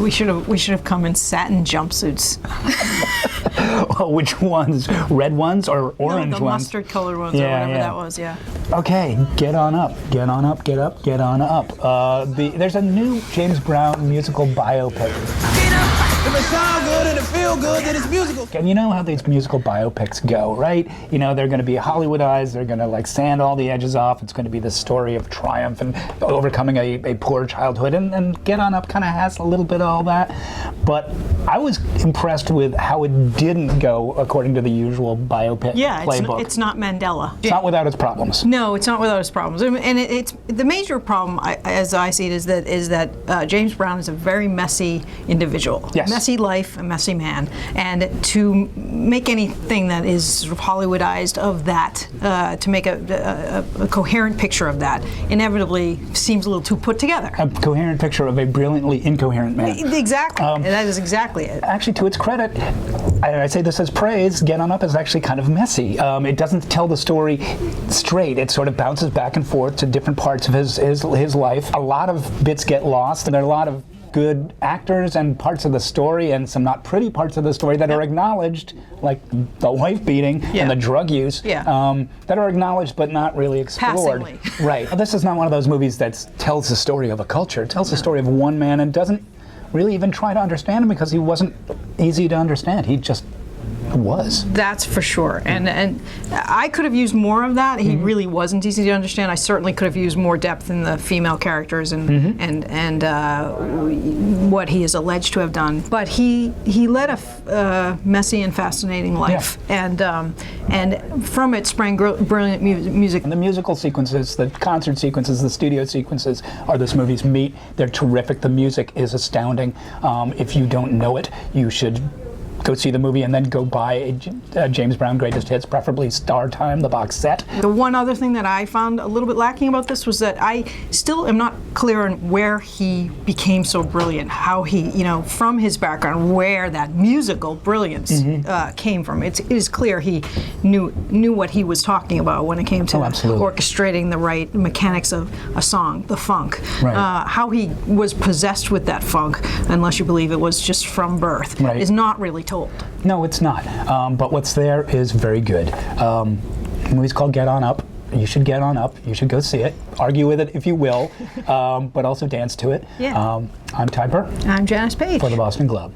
We should have come in satin jumpsuits. Well, which ones? Red ones or orange no, the ones? Mustard colored ones, or whatever that was. Yeah. Okay, get on up, get on up, get up, get on up. There's a new James Brown musical biopic. If it sounds good and it feels good, then it's musical. And you know how these musical biopics go, right? You know, they're going to be Hollywoodized, they're going to like sand all the edges off, it's going to be the story of triumph and overcoming a poor childhood, and Get On Up kind of has a little bit of all that. But I was impressed with how it didn't go according to the usual biopic playbook. It's not Mandela. It's not without its problems. No, it's not without its problems. And it's the major problem, as I see it, is that James Brown is a very messy individual. Yes. Messy life, a messy man. And to make anything that is sort of Hollywoodized of that, to make a coherent picture of that, inevitably seems a little too put together. A coherent picture of a brilliantly incoherent man. Exactly. That is exactly it. Actually, to its credit, I say this as praise, Get On Up is actually kind of messy. It doesn't tell the story straight. It sort of bounces back and forth to different parts of his life. A lot of bits get lost, and there are a lot of good actors and parts of the story and some not pretty parts of the story that are acknowledged, like the wife beating and the drug use, that are acknowledged but not really explored. Passingly. Right. This is not one of those movies that tells the story of a culture. It tells the story of one man and doesn't really even try to understand him, because he wasn't easy to understand. He just was. That's for sure. And I could have used more of that. He really wasn't easy to understand. I certainly could have used more depth in the female characters and what he is alleged to have done. But he led a messy and fascinating life, and from it sprang brilliant music. And the musical sequences, the concert sequences, the studio sequences are this movie's meat. They're terrific. The music is astounding. If you don't know it, you should go see the movie and then go buy a James Brown Greatest Hits, preferably Star Time, the box set. The one other thing that I found a little bit lacking about this was that I still am not clear on where he became so brilliant, how he, from his background, where that musical brilliance came from. It is clear he knew what he was talking about when it came to orchestrating the right mechanics of a song, the funk. Right. How he was possessed with that funk, unless you believe it was just from birth, is not really told. No, it's not. But what's there is very good. The movie's called Get On Up. You should get on up. You should go see it. Argue with it if you will, but also dance to it. Yeah. I'm Ty Burr. I'm Janice Page. For the Boston Globe.